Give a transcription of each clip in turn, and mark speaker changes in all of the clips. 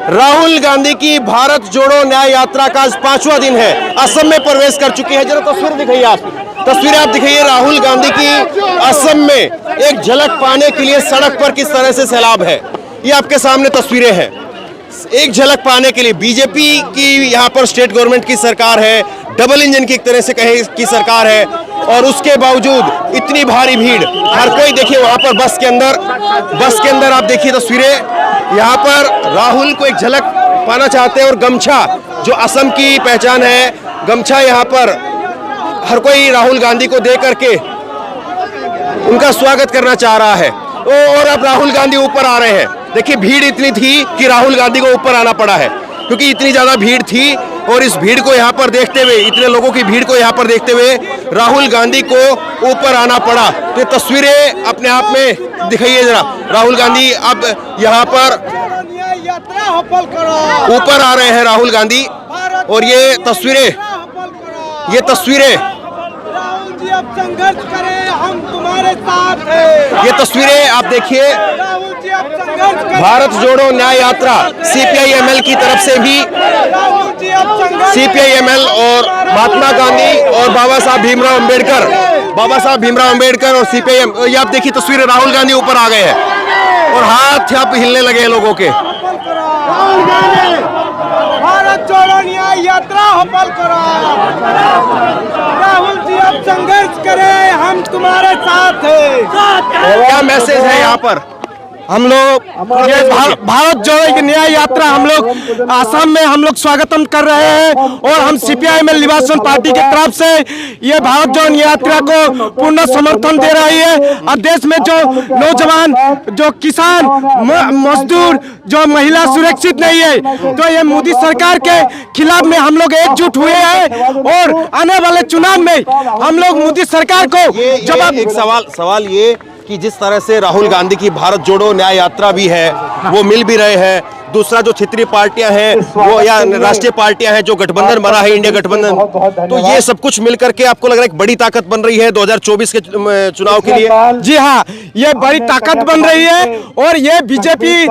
Speaker 1: राहुल गांधी की भारत जोड़ो न्याय यात्रा का आज 5वां दिन है। असम में प्रवेश कर चुकी है। जरा तस्वीर दिखाइए आप, तस्वीरें आप दिखाइए। राहुल गांधी की असम में एक झलक पाने के लिए सड़क पर किस तरह से सैलाब है, ये आपके सामने तस्वीरें हैं। एक झलक पाने के लिए बीजेपी की यहाँ पर स्टेट गवर्नमेंट की सरकार है, डबल इंजन की एक तरह से कहे की सरकार है, और उसके बावजूद इतनी भारी भीड़। हर कोई देखिए वहाँ पर बस के अंदर आप देखिए तस्वीरें। यहाँ पर राहुल को एक झलक पाना चाहते हैं और गमछा, जो असम की पहचान है, गमछा यहाँ पर हर कोई राहुल गांधी को दे करके उनका स्वागत करना चाह रहा है। और अब राहुल गांधी ऊपर आ रहे हैं। देखिए भीड़ इतनी थी कि राहुल गांधी को ऊपर आना पड़ा है, क्योंकि इतनी ज्यादा भीड़ थी। और इस भीड़ को यहाँ पर देखते हुए, इतने लोगों की भीड़ को यहाँ पर देखते हुए राहुल गांधी को ऊपर आना पड़ा। तो ये तस्वीरें अपने आप में दिखाइए जरा। राहुल गांधी अब यहाँ पर ऊपर आ रहे हैं राहुल गांधी, और ये तस्वीरें
Speaker 2: राहुल जी अब संघर्ष करें, हम तुम्हारे साथ हैं।
Speaker 1: ये तस्वीरें आप देखिए।
Speaker 2: राहुल जी अब संघर्ष करें।
Speaker 1: भारत जोड़ो न्याय यात्रा CPI-ML की तरफ से भी,
Speaker 2: राहुल जी अब संघर्ष
Speaker 1: CPI-ML और महात्मा गांधी और बाबा साहब भीमराव अंबेडकर और CPI-M, ये आप देखिए तस्वीरें। राहुल गांधी ऊपर आ गए हैं और हाथ यहाँ पे हिलने लगे हैं लोगों के।
Speaker 2: भारत जोड़ो न्याय यात्रा सफल करो। राहुल जी अब संघर्ष करें, हम तुम्हारे साथ हैं।
Speaker 1: क्या मैसेज है यहाँ पर?
Speaker 3: हम लोग ये भारत जोड़ो न्याय यात्रा हम लोग आसाम में हम लोग स्वागतम कर रहे हैं, और हम CPI-ML लिबरेशन पार्टी की तरफ से ये भारत जोड़ो न्याय यात्रा को पूर्ण समर्थन दे रही है। और देश में जो नौजवान, जो किसान, मजदूर, जो महिला सुरक्षित नहीं है, तो ये मोदी सरकार के खिलाफ में हम लोग एकजुट हुए हैं, और आने वाले चुनाव में हम लोग मोदी सरकार को जवाब।
Speaker 1: एक सवाल ये कि जिस तरह से राहुल गांधी की भारत जोड़ो न्याय यात्रा भी है, वो मिल भी रहे हैं। दूसरा जो क्षेत्रीय पार्टियां हैं वो, या राष्ट्रीय पार्टियां हैं, जो गठबंधन बना है, इंडिया गठबंधन, तो ये सब कुछ मिलकर के आपको लग रहा है एक बड़ी ताकत बन रही है 2024 के चुनाव के लिए?
Speaker 3: जी हाँ, ये बड़ी ताकत बन रही है, और ये बीजेपी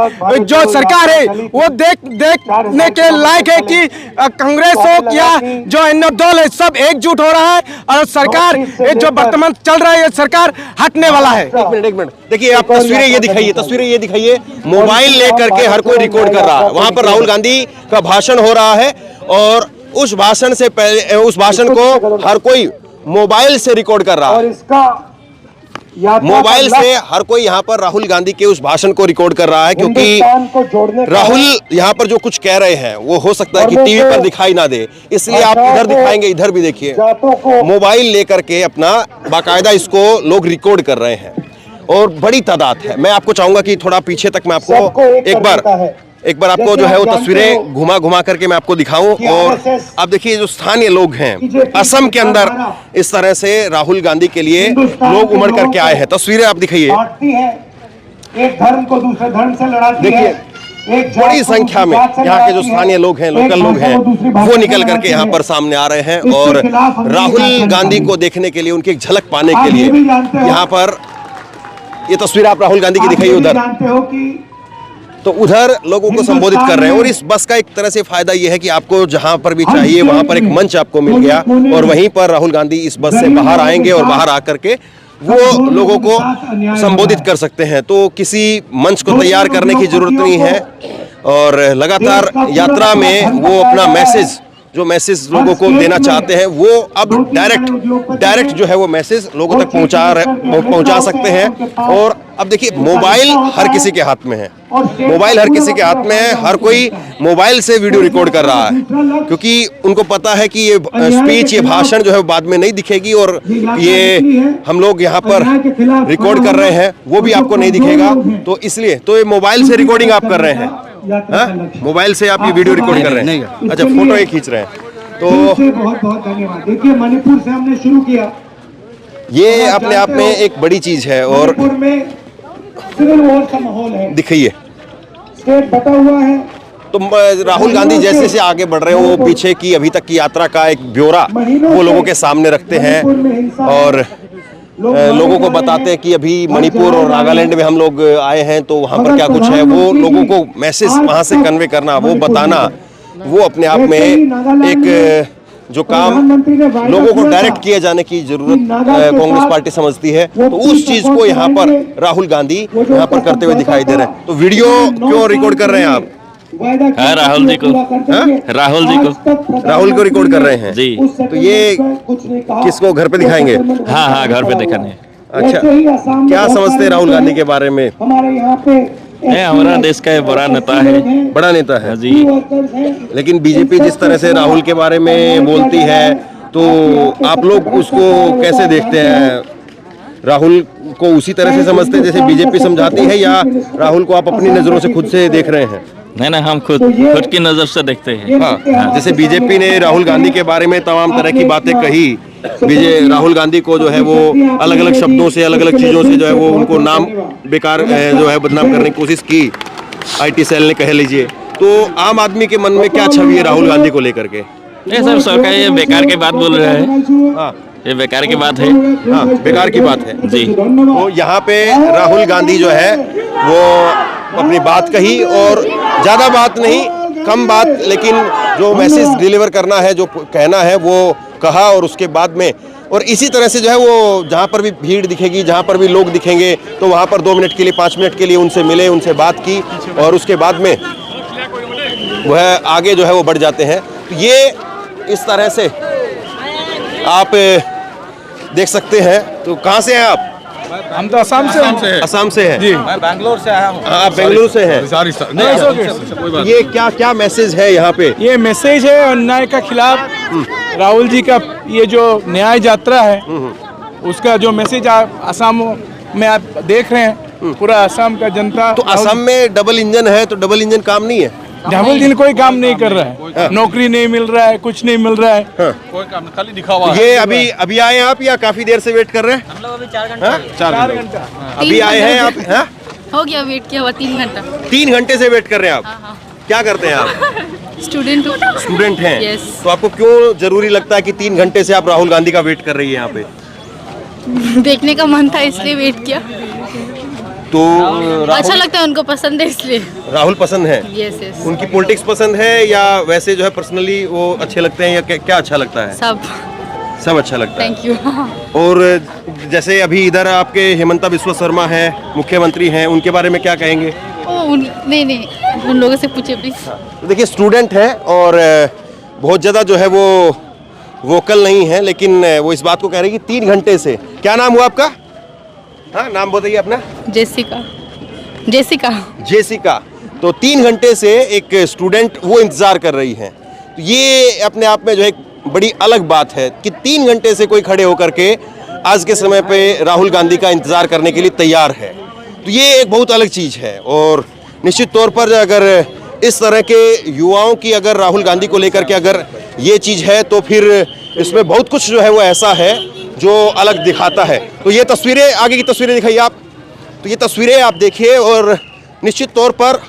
Speaker 3: जो सरकार है वो देखने के लायक है कि कांग्रेस हो या जो अन्य दल है, सब एकजुट हो रहा है, और सरकार जो वर्तमान चल रहा है, सरकार हटने वाला है।
Speaker 1: एक मिनट देखिए आप, तस्वीरें ये दिखाइए। मोबाइल लेकर के हर कोई रिकॉर्ड कर रहा है। वहां पर राहुल गांधी का भाषण हो रहा है, और उस भाषण से पहले, उस भाषण को हर कोई मोबाइल से रिकॉर्ड कर रहा है। मोबाइल से हर कोई यहाँ पर राहुल गांधी के उस भाषण को रिकॉर्ड कर रहा है, क्योंकि राहुल यहाँ पर जो कुछ कह रहे हैं वो हो सकता है कि टीवी पर दिखाई ना दे, इसलिए आप इधर दिखाएंगे। इधर भी देखिए, मोबाइल लेकर के अपना बाकायदा इसको लोग रिकॉर्ड कर रहे हैं, और बड़ी तादाद है। मैं आपको चाहूंगा कि थोड़ा पीछे तक मैं आपको एक बार आपको जो है वो तस्वीरें घुमा करके मैं आपको दिखाऊं। और आप देखिए जो स्थानीय लोग हैं असम के अंदर, इस तरह से राहुल गांधी के लिए लोग उमड़ करके आए हैं। तस्वीरें आप दिखाइए।
Speaker 2: एक धर्म को दूसरे धर्म से लड़ाती है।
Speaker 1: बड़ी संख्या में यहाँ के जो स्थानीय लोग हैं, लोकल लोग हैं, वो निकल करके यहाँ पर सामने आ रहे हैं, और राहुल गांधी को देखने के लिए, उनकी एक झलक पाने के लिए यहाँ पर, ये तस्वीर आप राहुल गांधी की दिखाइए उधर, तो उधर लोगों को संबोधित कर रहे हैं। और इस बस का एक तरह से फायदा यह है कि आपको जहां पर भी चाहिए वहां पर एक मंच आपको मिल गया, और वहीं पर राहुल गांधी इस बस से बाहर आएंगे, और बाहर आकर के वो लोगों को संबोधित कर सकते हैं। तो किसी मंच को तैयार करने की जरूरत नहीं है, और लगातार यात्रा में वो अपना मैसेज लोगों को देना चाहते हैं, वो अब डायरेक्ट जो है वो मैसेज लोगों तक पहुंचा सकते हैं। और अब देखिए मोबाइल हर किसी के हाथ में है, हर कोई मोबाइल से वीडियो रिकॉर्ड कर रहा है, क्योंकि उनको पता है कि ये स्पीच, ये भाषण जो है बाद में नहीं दिखेगी, और ये हम लोग यहाँ पर रिकॉर्ड कर रहे हैं वो भी आपको नहीं दिखेगा। तो इसलिए तो ये मोबाइल से रिकॉर्डिंग आप कर रहे हैं, मोबाइल से आप ये वीडियो रिकॉर्ड कर रहे हैं। अच्छा, फोटो एक खींच रहे हैं। तो
Speaker 2: बहुत धन्यवाद। देखिए मणिपुर से हमने शुरू किया,
Speaker 1: ये अपने आप में एक बड़ी चीज है। और
Speaker 2: सिविल वॉर का माहौल है,
Speaker 1: दिखाइए
Speaker 2: स्टेट बटा हुआ है।
Speaker 1: तो राहुल गांधी जैसे से आगे बढ़ रहे हैं, वो पीछे की अभी तक की यात्रा का एक ब्यौरा वो लोगों के सामने रखते हैं, और लोगों को बताते हैं कि अभी मणिपुर और नागालैंड में हम लोग आए हैं तो वहाँ पर क्या कुछ है, वो लोगों को मैसेज वहाँ से कन्वे करना, वो बताना, वो अपने आप में एक जो काम लोगों को डायरेक्ट किए जाने की जरूरत कांग्रेस पार्टी समझती है, तो उस चीज को यहाँ पर राहुल गांधी यहाँ पर करते हुए दिखाई दे रहे हैं। तो वीडियो क्यों रिकॉर्ड कर रहे हैं आप?
Speaker 4: राहुल जी को, राहुल जी को,
Speaker 1: राहुल को रिकॉर्ड कर रहे हैं
Speaker 4: जी।
Speaker 1: तो ये किसको घर पे दिखाएंगे?
Speaker 4: हाँ हाँ, घर पे दिखाने।
Speaker 1: अच्छा, क्या समझते हैं राहुल गांधी के बारे में?
Speaker 4: ये हमारा देश का बड़ा नेता है,
Speaker 1: बड़ा नेता है
Speaker 4: जी।
Speaker 1: लेकिन बीजेपी जिस तरह से राहुल के बारे में बोलती है, तो आप लोग उसको कैसे देखते हैं? राहुल को उसी तरह से समझते हैं जैसे बीजेपी समझाती है, या राहुल को आप अपनी नजरों से खुद से देख रहे हैं?
Speaker 4: नहीं नहीं, हम खुद की नजर से देखते हैं।
Speaker 1: हाँ, जैसे बीजेपी ने राहुल गांधी के बारे में तमाम तरह की बातें कही, राहुल गांधी को जो है वो अलग अलग शब्दों से, अलग अलग चीजों से जो है वो उनको नाम बेकार जो है बदनाम करने की कोशिश की, आईटी सेल ने कह लीजिए, तो आम आदमी के मन में क्या छवि है राहुल गांधी को लेकर के?
Speaker 4: ये सब सरकार ये बेकार की बात बोल रहे हैं।
Speaker 1: हाँ,
Speaker 4: ये बेकार की बात है।
Speaker 1: हाँ, बेकार की बात है
Speaker 4: जी।
Speaker 1: तो यहाँ पे राहुल गांधी जो है वो अपनी बात कही, और ज्यादा बात नहीं, कम बात, लेकिन जो मैसेज डिलीवर करना है, जो कहना है वो कहा, और उसके बाद में और इसी तरह से जो है वो जहाँ पर भी भीड़ दिखेगी, जहाँ पर भी लोग दिखेंगे, तो वहाँ पर 2 मिनट के लिए, 5 मिनट के लिए उनसे मिले, उनसे बात की, और उसके बाद में वह आगे जो है वो बढ़ जाते हैं। तो ये इस तरह से आप देख सकते हैं। तो कहाँ से हैं आप?
Speaker 3: हम तो असम से हैं।
Speaker 1: असम से हैं
Speaker 3: जी।
Speaker 5: मैं बैंगलोर से आया हूँ।
Speaker 1: आप बेंगलुरु से हैं।
Speaker 3: नहीं,
Speaker 1: ये क्या मैसेज है यहाँ पे?
Speaker 3: ये मैसेज है अन्याय का खिलाफ। राहुल जी का ये जो न्याय यात्रा है उसका जो मैसेज आप असम में आप देख रहे हैं, पूरा असम का जनता।
Speaker 1: तो असम में डबल इंजन है, तो डबल इंजन काम नहीं है?
Speaker 3: डबल दिन कोई काम नहीं कर रहा है, नौकरी नहीं मिल रहा है, कुछ नहीं मिल रहा है।
Speaker 5: कोई काम नहीं, खाली दिखा हुआ है।
Speaker 1: ये अभी आए हैं आप, या काफी देर से वेट कर रहे हैं?
Speaker 6: हम लोग अभी 4
Speaker 1: 4 घंटे अभी आए हैं आप? हाँ?
Speaker 6: हो गया, वेट किया हुआ 3 घंटा।
Speaker 1: 3 घंटे से वेट कर रहे हैं आप?
Speaker 6: हाँ।
Speaker 1: क्या करते हैं आप?
Speaker 6: स्टूडेंट हूँ।
Speaker 1: स्टूडेंट हैं।
Speaker 6: Yes.
Speaker 1: तो आपको क्यों जरूरी लगता है कि 3 घंटे से आप राहुल गांधी का वेट कर रही है यहाँ पे?
Speaker 6: देखने का मन था इसलिए वेट किया।
Speaker 1: तो
Speaker 6: अच्छा लगता है, उनको पसंद है इसलिए।
Speaker 1: राहुल पसंद है?
Speaker 6: Yes yes.
Speaker 1: उनकी पॉलिटिक्स पसंद है, या वैसे जो है पर्सनली वो अच्छे लगते हैं, या क्या अच्छा लगता है? सब अच्छा लगता है।
Speaker 6: Thank you.
Speaker 1: और जैसे अभी इधर आपके हेमंता बिस्वा शर्मा है, मुख्यमंत्री हैं, उनके बारे में क्या कहेंगे?
Speaker 6: नहीं, उन लोगों से पूछे प्लीज।
Speaker 1: तो देखिए, स्टूडेंट है और बहुत ज़्यादा जो है वो वोकल नहीं है, लेकिन वो इस बात को कह रहे हैं कि 3 घंटे से। क्या नाम हुआ आपका? हाँ, नाम बताइए अपना। जेसिका। तो 3 घंटे से एक स्टूडेंट वो इंतज़ार कर रही हैं। तो ये अपने आप में जो है बड़ी अलग बात है कि 3 घंटे से कोई खड़े होकर के आज के समय पे राहुल गांधी का इंतज़ार करने के लिए तैयार है। तो ये एक बहुत अलग चीज़ है, और निश्चित तौर पर अगर इस तरह के युवाओं की अगर राहुल गांधी को लेकर के अगर ये चीज़ है, तो फिर इसमें बहुत कुछ जो है वो ऐसा है जो अलग दिखाता है। तो ये तस्वीरें, आगे की तस्वीरें दिखाइए आप। तो ये तस्वीरें आप देखिए, और निश्चित तौर पर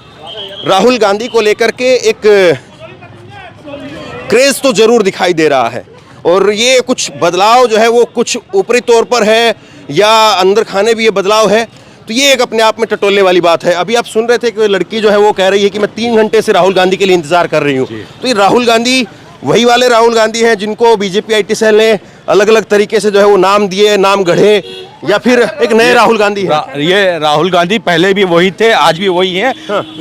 Speaker 1: राहुल गांधी को लेकर के एक क्रेज़ तो ज़रूर दिखाई दे रहा है, और ये कुछ बदलाव जो है वो कुछ ऊपरी तौर पर है, या अंदर खाने भी ये बदलाव है। तो ये एक अपने आप में टटोलने वाली बात है। अभी आप सुन रहे थे कि लड़की जो है वो कह रही है कि मैं 3 घंटे से राहुल गांधी के लिए इंतजार कर रही हूँ। तो ये राहुल गांधी वही वाले राहुल गांधी हैं जिनको बीजेपी आईटी सेल ने अलग अलग तरीके से जो है वो नाम दिए, नाम गढ़े, या फिर एक नए राहुल गांधी है?
Speaker 5: ये राहुल गांधी पहले भी वही थे, आज भी वही हैं।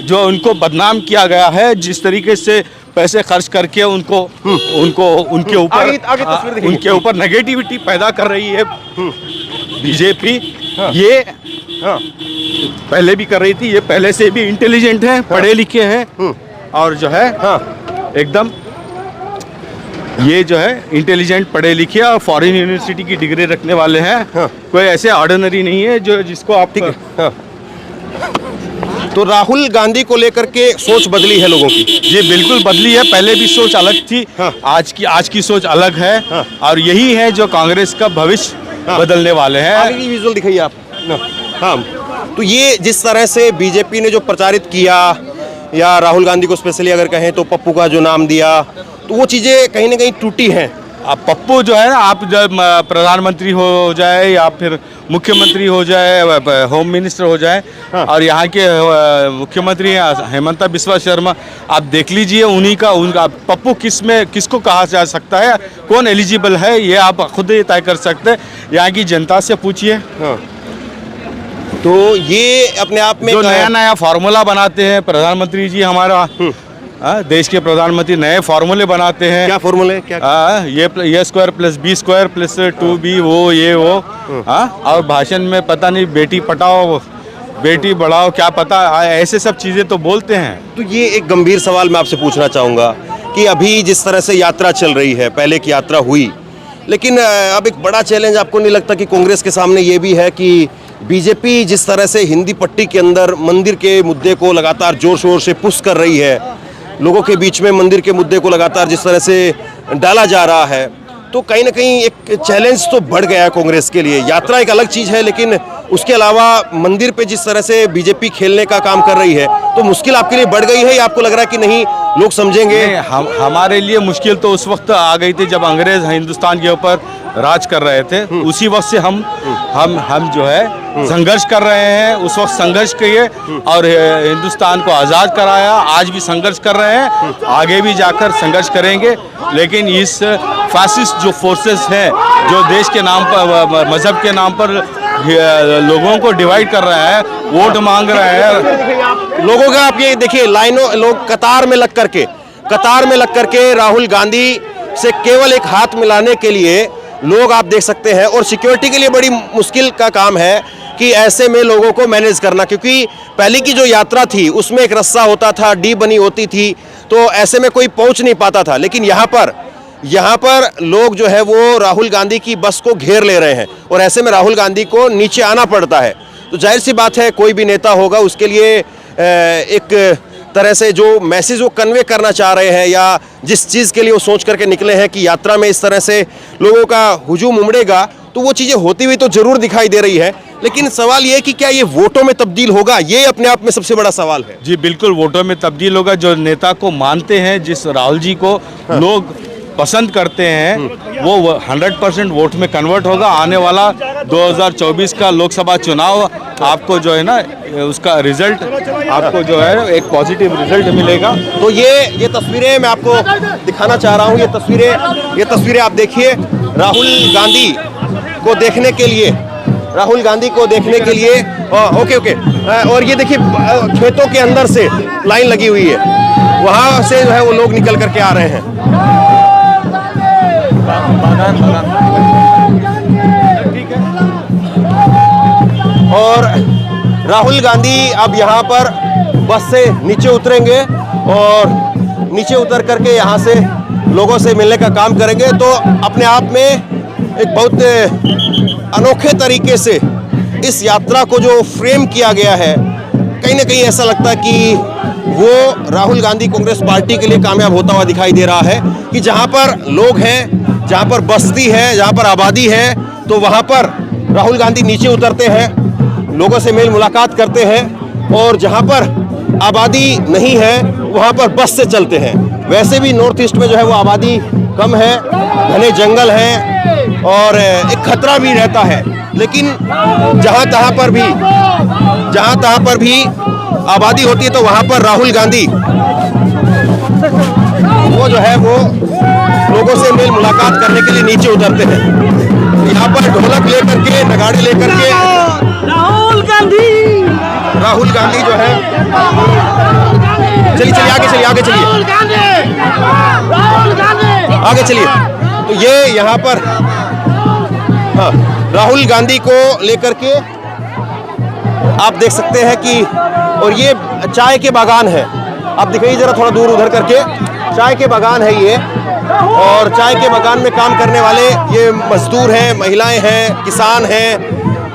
Speaker 5: जो उनको बदनाम किया गया है, जिस तरीके से पैसे खर्च करके उनके ऊपर नेगेटिविटी पैदा कर रही है बीजेपी। ये पहले भी कर रही थी, ये पहले से भी इंटेलिजेंट है, पढ़े लिखे हैं, और जो है एकदम ये जो है इंटेलिजेंट, पढ़े लिखे और फॉरेन यूनिवर्सिटी की डिग्री रखने वाले हैं। कोई ऐसे ऑर्डिनरी नहीं है जो जिसको आप
Speaker 1: तो राहुल गांधी को लेकर के सोच बदली है लोगों की?
Speaker 5: ये बिल्कुल बदली है। पहले भी सोच अलग थी, आज की सोच अलग है, और यही है जो कांग्रेस का भविष्य बदलने वाले हैं।
Speaker 1: आगे की विजुअल दिखाइए आप। हाँ, तो ये जिस तरह से बीजेपी ने जो प्रचारित किया, या राहुल गांधी को स्पेशली अगर कहें तो पप्पू का जो नाम दिया, तो वो चीज़ें कहीं ना कहीं टूटी हैं।
Speaker 5: अब पप्पू जो है ना, आप जब प्रधानमंत्री हो जाए या फिर मुख्यमंत्री हो जाए, होम मिनिस्टर हो जाए, और यहाँ के मुख्यमंत्री हैं हेमंता बिस्वा शर्मा, आप देख लीजिए उनका पप्पू किसको कहा जा सकता है, कौन एलिजिबल है, ये आप खुद ही तय कर सकते हैं। यहाँ की जनता से पूछिए।
Speaker 1: तो ये अपने आप में
Speaker 5: जो नया फार्मूला बनाते हैं प्रधानमंत्री जी हमारा, देश के प्रधानमंत्री नए फार्मूले बनाते हैं।
Speaker 1: क्या फार्मूले, क्या
Speaker 5: ये square plus B square plus 2b वो और भाषण में पता नहीं बेटी पढ़ाओ बेटी बढ़ाओ, क्या पता ऐसे सब चीज़ें तो बोलते हैं।
Speaker 1: तो ये एक गंभीर सवाल मैं आपसे पूछना चाहूँगा कि अभी जिस तरह से यात्रा चल रही है, पहले की यात्रा हुई, लेकिन अब एक बड़ा चैलेंज आपको नहीं लगता कि कांग्रेस के सामने ये भी है कि बीजेपी जिस तरह से हिंदी पट्टी के अंदर मंदिर के मुद्दे को लगातार जोर शोर से पुश कर रही है, लोगों के बीच में मंदिर के मुद्दे को लगातार जिस तरह से डाला जा रहा है, तो कहीं ना कहीं एक चैलेंज तो बढ़ गया है कांग्रेस के लिए। यात्रा एक अलग चीज़ है, लेकिन उसके अलावा मंदिर पे जिस तरह से बीजेपी खेलने का काम कर रही है, तो मुश्किल आपके लिए बढ़ गई है या आपको लग रहा है कि नहीं लोग समझेंगे?
Speaker 5: हमारे लिए मुश्किल तो उस वक्त आ गई थी जब अंग्रेज हिंदुस्तान के ऊपर राज कर रहे थे। उसी वक्त से हम जो है संघर्ष कर रहे हैं। उस वक्त संघर्ष किए और हिंदुस्तान को आज़ाद कराया। आज भी संघर्ष कर रहे हैं, आगे भी जाकर संघर्ष करेंगे। लेकिन इस फैसिस्ट जो फोर्सेस हैं, जो देश के नाम पर, मजहब के नाम पर लोगों को डिवाइड कर रहा है, वोट मांग रहा है
Speaker 1: लोगों का, आप ये देखिए लाइनों, लोग कतार में लग करके राहुल गांधी से केवल एक हाथ मिलाने के लिए लोग आप देख सकते हैं। और सिक्योरिटी के लिए बड़ी मुश्किल का काम है कि ऐसे में लोगों को मैनेज करना, क्योंकि पहले की जो यात्रा थी उसमें एक रस्सा होता था, डी बनी होती थी, तो ऐसे में कोई पहुंच नहीं पाता था। लेकिन यहाँ पर लोग जो है वो राहुल गांधी की बस को घेर ले रहे हैं और ऐसे में राहुल गांधी को नीचे आना पड़ता है। तो जाहिर सी बात है, कोई भी नेता होगा उसके लिए एक तरह से जो मैसेज वो कन्वे करना चाह रहे हैं या जिस चीज़ के लिए वो सोच करके निकले हैं कि यात्रा में इस तरह से लोगों का हुजूम उमड़ेगा, तो वो चीज़ें होती हुई तो जरूर दिखाई दे रही है। लेकिन सवाल ये है कि क्या ये वोटों में तब्दील होगा, ये अपने आप में सबसे बड़ा सवाल है।
Speaker 5: जी बिल्कुल, वोटों में तब्दील होगा। जो नेता को मानते हैं, जिस राहुल जी को लोग पसंद करते हैं, वो 100% वोट में कन्वर्ट होगा। आने वाला 2024 का लोकसभा चुनाव आपको जो है ना, उसका रिजल्ट आपको जो है एक पॉजिटिव रिजल्ट मिलेगा।
Speaker 1: तो ये तस्वीरें मैं आपको दिखाना चाह रहा हूँ। ये तस्वीरें आप देखिए राहुल गांधी को देखने के लिए ओके। और ये देखिए खेतों के अंदर से लाइन लगी हुई है, वहाँ से जो है वो लोग निकल करके आ रहे हैं। और राहुल गांधी अब यहाँ पर बस से नीचे उतरेंगे और नीचे उतर करके यहाँ से लोगों से मिलने का काम करेंगे। तो अपने आप में एक बहुत अनोखे तरीके से इस यात्रा को जो फ्रेम किया गया है, कहीं ना कहीं ऐसा लगता है कि वो राहुल गांधी कांग्रेस पार्टी के लिए कामयाब होता हुआ दिखाई दे रहा है कि जहाँ पर लोग हैं, जहाँ पर बस्ती है, जहाँ पर आबादी है, तो वहाँ पर राहुल गांधी नीचे उतरते हैं, लोगों से मेल मुलाकात करते हैं। और जहाँ पर आबादी नहीं है वहाँ पर बस से चलते हैं। वैसे भी नॉर्थ ईस्ट में जो है वो आबादी कम है, घने जंगल हैं और एक खतरा भी रहता है। लेकिन जहाँ तहाँ पर भी आबादी होती है, तो वहाँ पर राहुल गांधी वो जो है वो लोगों से मेल मुलाकात करने के लिए नीचे उतरते हैं। यहाँ पर ढोलक लेकर के, नगाड़े लेकर के राहुल गांधी जो है, चलिए आगे चलिए। तो ये यहाँ पर राहुल गांधी को लेकर के आप देख सकते हैं कि, और ये चाय के बागान है, आप दिखाइए जरा थोड़ा दूर उधर करके, चाय के बागान है ये। और चाय के बागान में काम करने वाले ये मजदूर हैं, महिलाएं हैं, किसान हैं,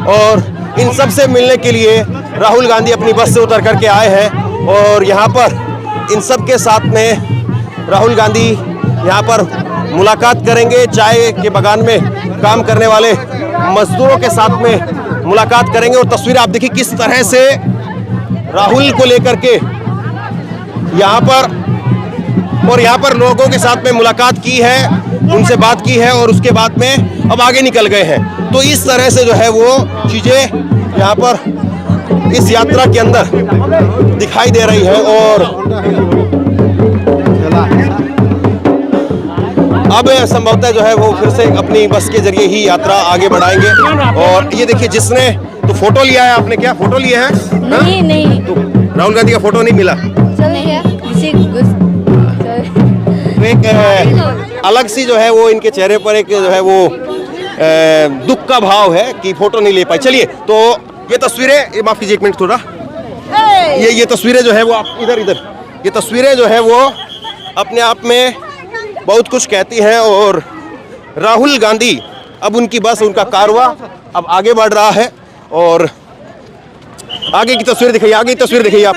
Speaker 1: और इन सब से मिलने के लिए राहुल गांधी अपनी बस से उतर करके आए हैं। और यहाँ पर इन सब के साथ में राहुल गांधी यहाँ पर मुलाकात करेंगे, चाय के बागान में काम करने वाले मजदूरों के साथ में मुलाकात करेंगे। और तस्वीर आप देखिए किस तरह से राहुल को लेकर के यहाँ पर लोगों के साथ में मुलाकात की है। उनसे बात की है और उसके बाद में अब आगे निकल गए हैं। तो इस तरह से जो है वो चीज़ें यहाँ पर इस यात्रा के अंदर दिखाई दे रही है। और अब संभवतः जो है वो फिर से अपनी बस के जरिए ही यात्रा आगे बढ़ाएंगे। और ये देखिए, जिसने तो फोटो लिया है, आपने क्या फोटो लिया है?
Speaker 6: नहीं नहीं
Speaker 1: तो राहुल गांधी का फोटो नहीं मिला?
Speaker 6: चल गया
Speaker 1: तो एक अलग सी जो है वो इनके चेहरे पर एक जो है वो दुख का भाव है कि फोटो नहीं ले पाए। चलिए, तो ये तस्वीरें, माफ कीजिए एक मिनट थोड़ा, ये तस्वीरें जो है वो आप इधर ये तस्वीरें जो है वो अपने आप में बहुत कुछ कहती हैं। और राहुल गांधी, अब उनकी बस, उनका कारवा अब आगे बढ़ रहा है। और आगे की तस्वीर दिखाइए, आगे की तस्वीर दिखाइए आप।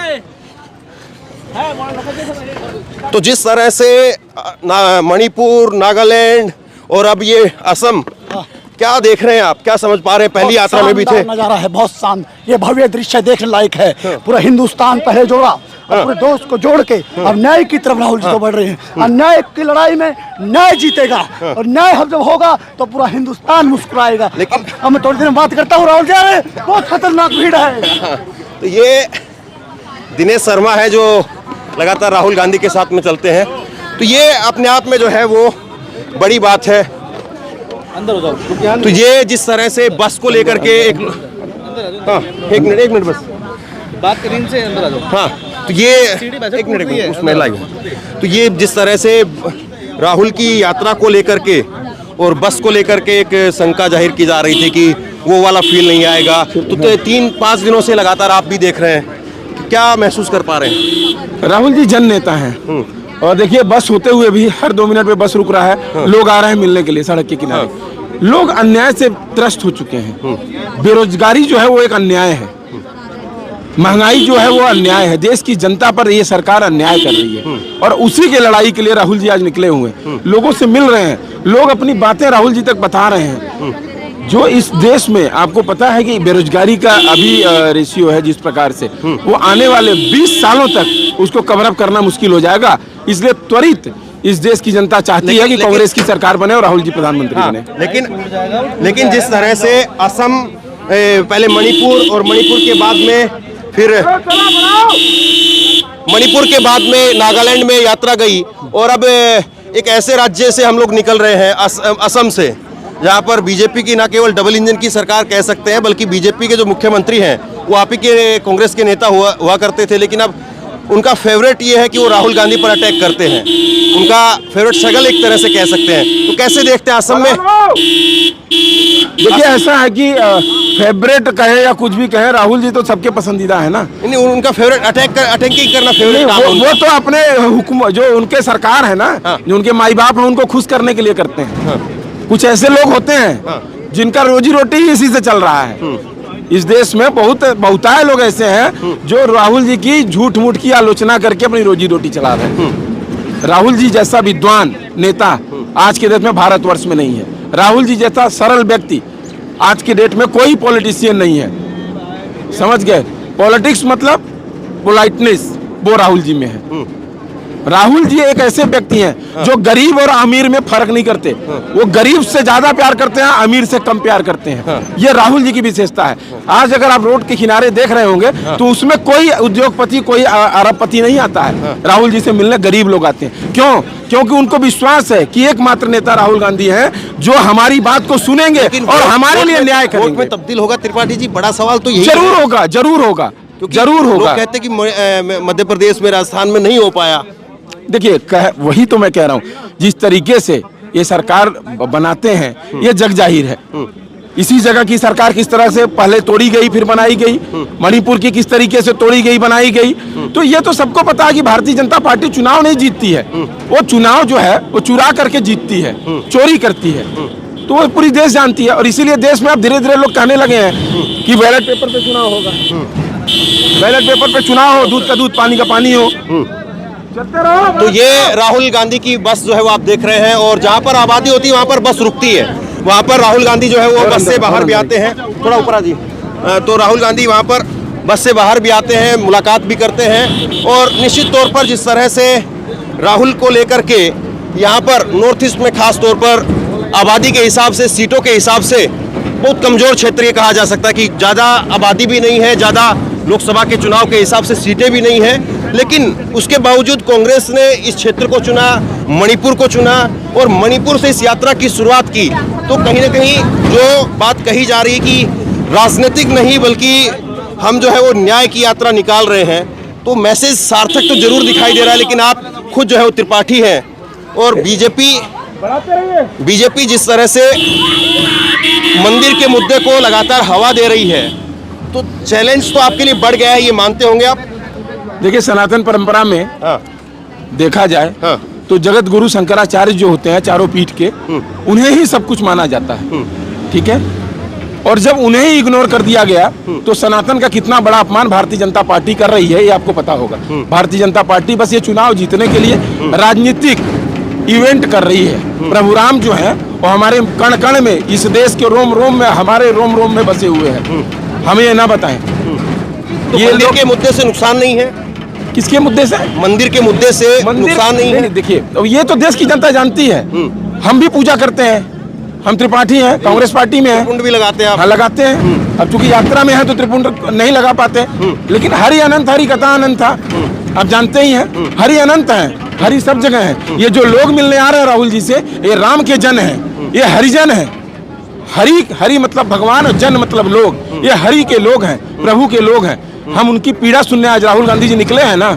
Speaker 1: तो जिस तरह से मणिपुर, नागालैंड और अब ये असम, क्या देख रहे हैं आप, क्या समझ पा रहे हैं? पहली यात्रा में भी थे।
Speaker 7: नजारा है बहुत शान, ये भव्य दृश्य देखने लायक है। पूरा हिंदुस्तान पहले जोड़ा और पूरे दोस्त को जोड़ के अब न्याय की तरफ राहुल जी तो बढ़ रहे हैं। और न्याय की लड़ाई में न्याय जीतेगा और न्याय जब होगा तो पूरा हिंदुस्तान मुस्कुराएगा।
Speaker 1: लेकिन
Speaker 7: अब मैं थोड़ी देर में बात करता हूँ। राहुल जी, बहुत खतरनाक भीड़ है।
Speaker 1: तो ये दिनेश शर्मा है जो लगातार राहुल गांधी के साथ में चलते हैं। तो ये अपने आप में जो है वो बड़ी बात है। तो ये जिस तरह से बस को लेकर के एक मिनट बस
Speaker 2: बात करीन से अंदर आ जाओ।
Speaker 1: हाँ, तो ये एक मिनट उसमें लाइव। तो ये जिस तरह से राहुल की यात्रा को लेकर के और बस को लेकर के एक शंका जाहिर की जा रही थी कि वो वाला फील नहीं आएगा। तो 3-5 दिनों से लगातार आप भी देख रहे हैं, क्या महसूस कर पा रहे हैं?
Speaker 3: राहुल जी जन नेता हैं और देखिए, बस होते हुए भी हर 2 मिनट पे बस रुक रहा है। लोग आ रहे हैं मिलने के लिए सड़क के किनारे। लोग अन्याय से त्रस्त हो चुके हैं। बेरोजगारी जो है वो एक अन्याय है, महंगाई जो है वो अन्याय है। देश की जनता पर ये सरकार अन्याय कर रही है और उसी के लड़ाई के लिए राहुल जी आज निकले हुए हैं। लोगों से मिल रहे हैं, लोग अपनी बातें राहुल जी तक बता रहे हैं। जो इस देश में आपको पता है कि बेरोजगारी का अभी रेशियो है जिस प्रकार से, वो आने वाले 20 सालों तक उसको कवर अप करना मुश्किल हो जाएगा। इसलिए त्वरित इस देश की जनता चाहती है कि कांग्रेस की सरकार बने और राहुल जी प्रधानमंत्री बने।
Speaker 1: लेकिन जिस तरह से असम, पहले मणिपुर और मणिपुर के बाद में फिर मणिपुर के बाद में नागालैंड में यात्रा गई और अब एक ऐसे राज्य से हम लोग निकल रहे हैं, असम से, जहाँ पर बीजेपी की ना केवल डबल इंजन की सरकार कह सकते हैं, बल्कि बीजेपी के जो मुख्यमंत्री हैं वो आप ही के कांग्रेस के नेता हुआ करते थे। लेकिन अब उनका फेवरेट ये है कि वो राहुल गांधी पर अटैक करते हैं। उनका फेवरेट शगल एक तरह से कह सकते हैं। तो कैसे देखते हैं असम में?
Speaker 3: देखिए, ऐसा है कि फेवरेट कहे या कुछ भी कहे, राहुल जी तो सबके पसंदीदा है ना।
Speaker 1: नहीं, उनका फेवरेट अटैकिंग करना फेवरेट काम है।
Speaker 3: वो तो अपने हुक्म, जो उनके सरकार है ना, जो उनके माई बाप हैं, उनको खुश करने के लिए करते हैं। कुछ ऐसे लोग होते हैं जिनका रोजी रोटी ही इसी से चल रहा है। इस देश में बहुतायत लोग ऐसे हैं जो राहुल जी की झूठ मूठ की आलोचना करके अपनी रोजी रोटी चला रहे हैं। राहुल जी जैसा विद्वान नेता आज के डेट में भारतवर्ष में नहीं है। राहुल जी जैसा सरल व्यक्ति आज के डेट में कोई पॉलिटिशियन नहीं है। समझ गए? पॉलिटिक्स मतलब पोलाइटनेस, वो राहुल जी में है। राहुल जी एक ऐसे व्यक्ति हैं जो गरीब और अमीर में फर्क नहीं करते। वो गरीब से ज्यादा प्यार करते हैं, अमीर से कम प्यार करते हैं। ये राहुल जी की विशेषता है। आज अगर आप रोड के किनारे देख रहे होंगे तो उसमें कोई उद्योगपति, कोई अरबपति नहीं आता है। राहुल जी से मिलने गरीब लोग आते हैं। क्यों? क्योंकि उनको विश्वास है कि एकमात्र नेता राहुल गांधी हैं जो हमारी बात को सुनेंगे और हमारे लिए न्याय करेंगे।
Speaker 1: वोट में तब्दील होगा त्रिपाठी जी? बड़ा सवाल तो यही
Speaker 3: जरूर होगा, जरूर होगा, जरूर होगा।
Speaker 1: लोग कहते हैं कि मध्य प्रदेश में, राजस्थान में नहीं हो पाया।
Speaker 3: देखिए, वही तो मैं कह रहा हूँ, जिस तरीके से ये सरकार बनाते हैं ये जग जाहिर है। इसी जगह की सरकार किस तरह से पहले तोड़ी गई फिर बनाई गई, मणिपुर की किस तरीके से तोड़ी गई बनाई गई, तो ये तो सबको पता है कि भारतीय जनता पार्टी चुनाव नहीं जीतती है। वो चुनाव जो है वो चुरा करके जीतती है, चोरी करती है। तो वो पूरी देश जानती है। और इसीलिए देश में अब धीरे धीरे लोग कहने लगे हैं कि बैलेट पेपर पे चुनाव होगा, बैलेट पेपर पे चुनाव हो, दूध का दूध पानी का पानी हो।
Speaker 1: तो ये राहुल गांधी की बस जो है वो आप देख रहे हैं, और जहाँ पर आबादी होती है वहाँ पर बस रुकती है। वहाँ पर राहुल गांधी जो है वो बस से बाहर भी आते हैं। थोड़ा ऊपर आ जी। तो राहुल गांधी वहाँ पर बस से बाहर भी आते हैं, मुलाकात भी करते हैं। और निश्चित तौर पर जिस तरह से राहुल को लेकर के यहाँ पर नॉर्थ ईस्ट में खास तौर पर आबादी के हिसाब से, सीटों के हिसाब से बहुत कमजोर क्षेत्र ये कहा जा सकता है कि ज़्यादा आबादी भी नहीं है, ज़्यादा लोकसभा के चुनाव के हिसाब से सीटें भी नहीं हैं, लेकिन उसके बावजूद कांग्रेस ने इस क्षेत्र को चुना, मणिपुर को चुना और मणिपुर से इस यात्रा की शुरुआत की। तो कहीं ना कहीं जो बात कही जा रही है कि राजनीतिक नहीं बल्कि हम जो है वो न्याय की यात्रा निकाल रहे हैं, तो मैसेज सार्थक तो जरूर दिखाई दे रहा है। लेकिन आप खुद जो है वो त्रिपाठी हैं और बीजेपी जिस तरह से मंदिर के मुद्दे को लगातार हवा दे रही है, तो चैलेंज तो आपके लिए बढ़ गया है, ये मानते होंगे आप?
Speaker 8: देखिए, सनातन परंपरा में देखा जाए तो जगत गुरु शंकराचार्य जो होते हैं चारों पीठ के, उन्हें ही सब कुछ माना जाता है, ठीक है। और जब उन्हें ही इग्नोर कर दिया गया तो सनातन का कितना बड़ा अपमान भारतीय जनता पार्टी कर रही है, ये आपको पता होगा। भारतीय जनता पार्टी बस ये चुनाव जीतने के लिए राजनीतिक इवेंट कर रही है। प्रभु राम जो है वो हमारे कण कण में, इस देश के रोम रोम में, हमारे रोम रोम में बसे हुए हैं। हमें ये ना बताएं
Speaker 1: तो ये मंदिर के मुद्दे से नुकसान नहीं है?
Speaker 8: किसके मुद्दे से?
Speaker 1: मंदिर के मुद्दे से नुकसान नहीं है?
Speaker 8: देखिए, ये तो देश की जनता जानती है। हम भी पूजा करते हैं, हम त्रिपाठी हैं, कांग्रेस पार्टी में हैं।
Speaker 1: त्रिपुंड भी लगाते हैं आप?
Speaker 8: हाँ, लगाते हैं। अब चूंकि यात्रा में है तो त्रिपुंड नहीं लगा पाते, लेकिन हरि अनंत, हरि कथा अनंत था, आप जानते ही हैं। हरि अनंत है, हरि सब जगह है। ये जो लोग मिलने आ रहे हैं राहुल जी से, ये राम के जन हैं, ये हरिजन हैं। हरि हरि मतलब भगवान और जन मतलब लोग, ये हरि के लोग हैं, प्रभु के लोग हैं। हम उनकी पीड़ा सुनने आज राहुल गांधी जी निकले हैं ना,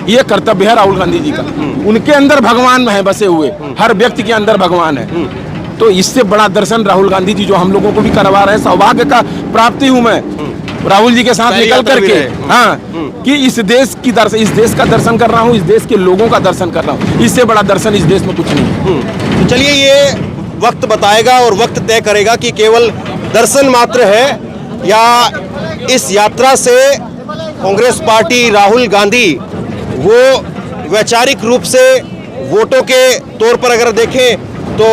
Speaker 8: ये कर्तव्य है राहुल गांधी जी का। उनके अंदर भगवान है बसे हुए, हर व्यक्ति के अंदर भगवान है। तो इससे बड़ा दर्शन राहुल गांधी जी जो हम लोगों को भी करवा रहे हैं, सौभाग्य का प्राप्ति हूं मैं राहुल जी के साथ निकल करके, हाँ, कि इस देश का दर्शन कर रहा हूँ, इस देश के लोगों का दर्शन कर रहा हूँ। इससे बड़ा दर्शन इस देश में कुछ नहीं है।
Speaker 1: तो चलिए, ये वक्त बताएगा और वक्त तय करेगा कि केवल दर्शन मात्र है या इस यात्रा से कांग्रेस पार्टी, राहुल गांधी वो वैचारिक रूप से वोटों के तौर पर अगर देखें तो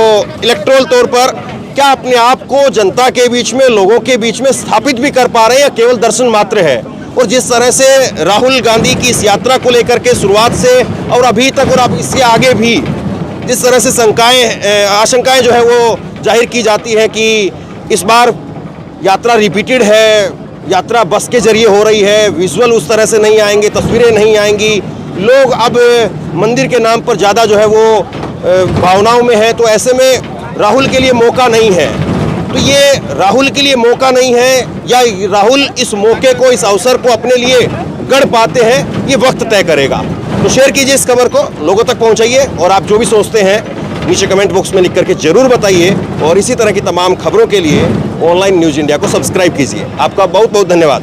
Speaker 1: इलेक्टोरल तौर पर क्या अपने आप को जनता के बीच में, लोगों के बीच में स्थापित भी कर पा रहे हैं या केवल दर्शन मात्र है? और जिस तरह से राहुल गांधी की इस यात्रा को लेकर के शुरुआत से और अभी तक और अब इसके आगे भी जिस तरह से आशंकाएं जो है वो जाहिर की जाती हैं कि इस बार यात्रा रिपीटेड है, यात्रा बस के जरिए हो रही है, विजुअल उस तरह से नहीं आएंगे, तस्वीरें नहीं आएंगी, लोग अब मंदिर के नाम पर ज़्यादा जो है वो भावनाओं में है, तो ऐसे में राहुल के लिए मौका नहीं है। तो ये राहुल के लिए मौका नहीं है या राहुल इस मौके को, इस अवसर को अपने लिए गढ़ पाते हैं, ये वक्त तय करेगा। तो शेयर कीजिए इस खबर को, लोगों तक पहुंचाइए और आप जो भी सोचते हैं नीचे कमेंट बॉक्स में लिख करके जरूर बताइए। और इसी तरह की तमाम खबरों के लिए ऑनलाइन न्यूज़ इंडिया को सब्सक्राइब कीजिए। आपका बहुत बहुत धन्यवाद।